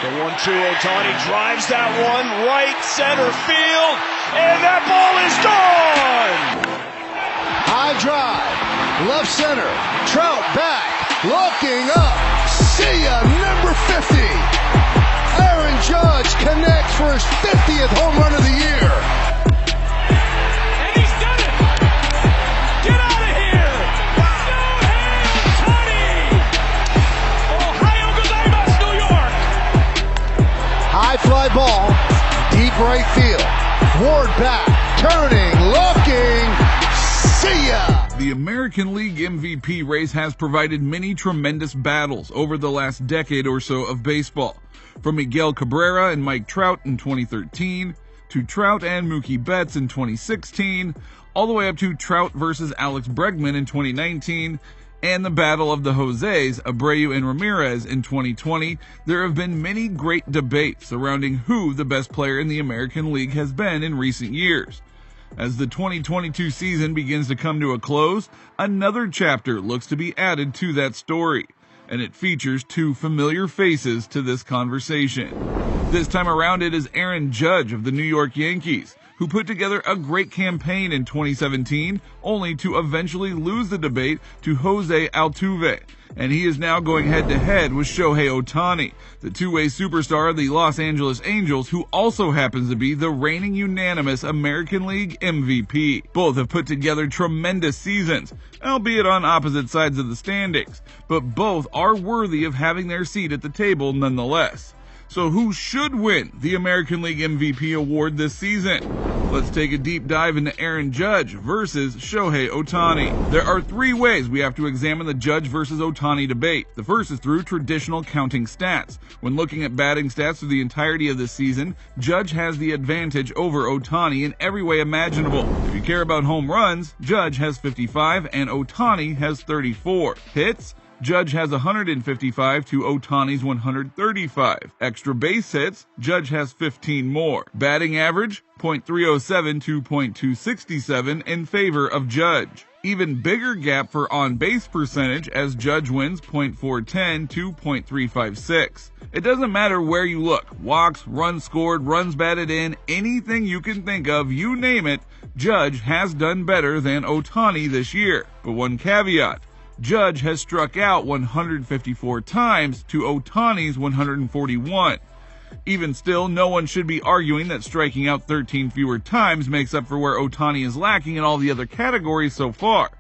The 1-2, Ohtani drives that one right center field, and that ball is gone! High drive, left center, Trout back, looking up, see ya, number 50. Aaron Judge connects for his 50th home run of the year. And he's done it! Get out of here! Shohei Ohtani! Ohio gozaimasu, New York! High fly ball, deep right field. Ward back, turning, looking, see ya! The American League MVP race has provided many tremendous battles over the last decade or so of baseball. From Miguel Cabrera and Mike Trout in 2013, to Trout and Mookie Betts in 2016, all the way up to Trout versus Alex Bregman in 2019, and the battle of the Jose's, Abreu and Ramirez in 2020, there have been many great debates surrounding who the best player in the American League has been in recent years. As the 2022 season begins to come to a close, another chapter looks to be added to that story, and it features two familiar faces to this conversation. This time around, it is Aaron Judge of the New York Yankees, who put together a great campaign in 2017, only to eventually lose the debate to Jose Altuve. And he is now going head-to-head with Shohei Ohtani, the two-way superstar of the Los Angeles Angels, who also happens to be the reigning unanimous American League MVP. Both have put together tremendous seasons, albeit on opposite sides of the standings, but both are worthy of having their seat at the table nonetheless. So who should win the American League MVP award this season? Let's take a deep dive into Aaron Judge versus Shohei Ohtani. There are three ways we have to examine the Judge versus Ohtani debate. The first is through traditional counting stats. When looking at batting stats through the entirety of the season, Judge has the advantage over Ohtani in every way imaginable. If you care about home runs, Judge has 55 and Ohtani has 34. Hits? Judge has 155 to Ohtani's 135. Extra base hits, Judge has 15 more. Batting average, .307 to .267 in favor of Judge. Even bigger gap for on-base percentage as Judge wins .410 to .356. It doesn't matter where you look. Walks, runs scored, runs batted in, anything you can think of, you name it, Judge has done better than Ohtani this year. But one caveat. Judge has struck out 154 times to Ohtani's 141. Even still, no one should be arguing that striking out 13 fewer times makes up for where Ohtani is lacking in all the other categories so far.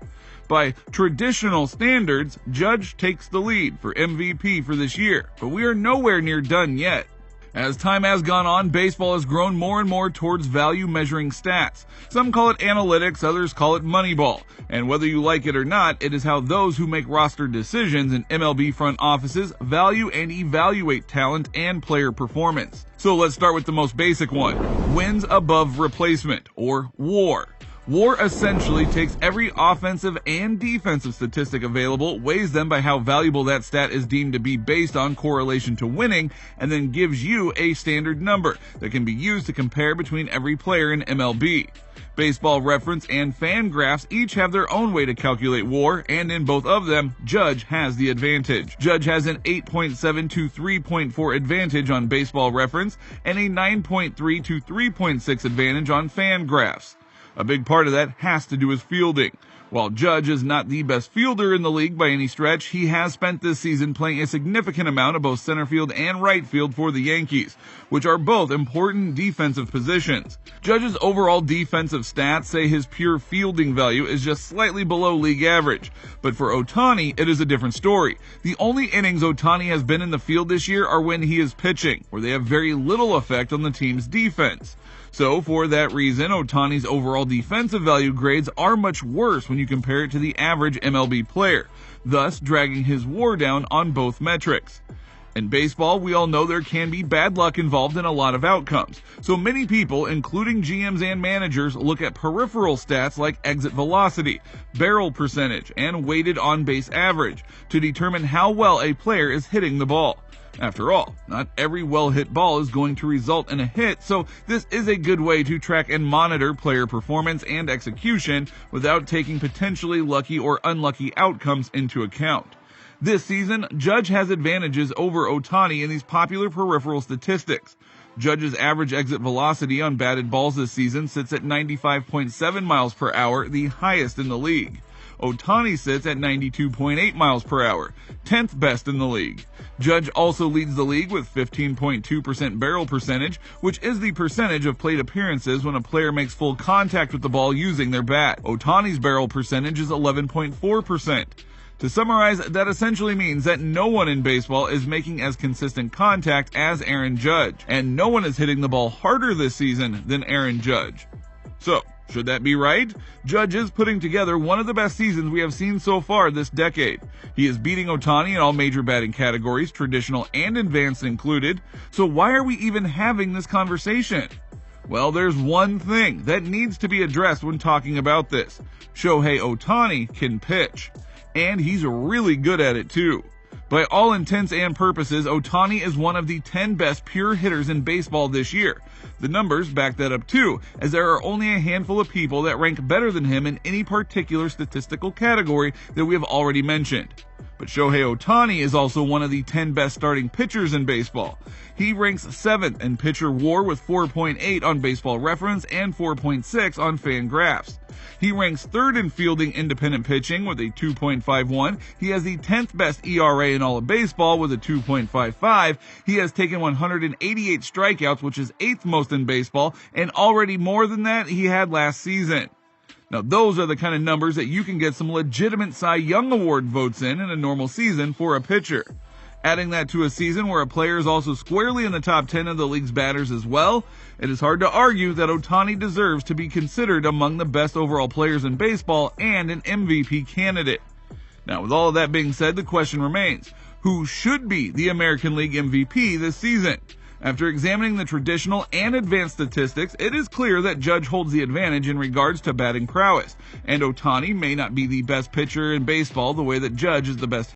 By traditional standards, Judge takes the lead for MVP for this year, but we are nowhere near done yet. As time has gone on, baseball has grown more and more towards value measuring stats. Some call it analytics, others call it Moneyball. And whether you like it or not, it is how those who make roster decisions in MLB front offices value and evaluate talent and player performance. So let's start with the most basic one. Wins above replacement, or WAR. WAR essentially takes every offensive and defensive statistic available, weighs them by how valuable that stat is deemed to be based on correlation to winning, and then gives you a standard number that can be used to compare between every player in MLB. Baseball Reference and Fangraphs each have their own way to calculate WAR, and in both of them, Judge has the advantage. Judge has an 8.7 to 3.4 advantage on Baseball Reference and a 9.3 to 3.6 advantage on Fangraphs. A big part of that has to do with fielding. While Judge is not the best fielder in the league by any stretch, he has spent this season playing a significant amount of both center field and right field for the Yankees, which are both important defensive positions. Judge's overall defensive stats say his pure fielding value is just slightly below league average, but for Ohtani, it is a different story. The only innings Ohtani has been in the field this year are when he is pitching, where they have very little effect on the team's defense. So, for that reason, Ohtani's overall defensive value grades are much worse when you compare it to the average MLB player, thus dragging his WAR down on both metrics. In baseball, we all know there can be bad luck involved in a lot of outcomes, so many people, including GMs and managers, look at peripheral stats like exit velocity, barrel percentage, and weighted on-base average to determine how well a player is hitting the ball. After all, not every well-hit ball is going to result in a hit, so this is a good way to track and monitor player performance and execution without taking potentially lucky or unlucky outcomes into account. This season, Judge has advantages over Ohtani in these popular peripheral statistics. Judge's average exit velocity on batted balls this season sits at 95.7 miles per hour, the highest in the league. Ohtani sits at 92.8 miles per hour, 10th best in the league. Judge also leads the league with 15.2% barrel percentage, which is the percentage of plate appearances when a player makes full contact with the ball using their bat. Ohtani's barrel percentage is 11.4%. To summarize, that essentially means that no one in baseball is making as consistent contact as Aaron Judge, and no one is hitting the ball harder this season than Aaron Judge. So, should that be right? Judge is putting together one of the best seasons we have seen so far this decade. He is beating Ohtani in all major batting categories, traditional and advanced included. So why are we even having this conversation? Well, there's one thing that needs to be addressed when talking about this. Shohei Ohtani can pitch. And he's really good at it too. By all intents and purposes, Ohtani is one of the 10 best pure hitters in baseball this year. The numbers back that up too, as there are only a handful of people that rank better than him in any particular statistical category that we have already mentioned. But Shohei Ohtani is also one of the 10 best starting pitchers in baseball. He ranks 7th in pitcher WAR with 4.8 on Baseball Reference and 4.6 on Fangraphs. He ranks 3rd in fielding independent pitching with a 2.51. He has the 10th best ERA in all of baseball with a 2.55. He has taken 188 strikeouts, which is 8th most in baseball, and already more than that he had last season. Now, those are the kind of numbers that you can get some legitimate Cy Young Award votes in a normal season for a pitcher. Adding that to a season where a player is also squarely in the top 10 of the league's batters as well, it is hard to argue that Ohtani deserves to be considered among the best overall players in baseball and an MVP candidate. Now, with all of that being said, the question remains, who should be the American League MVP this season? After examining the traditional and advanced statistics, it is clear that Judge holds the advantage in regards to batting prowess, and Ohtani may not be the best pitcher in baseball the way that Judge is the best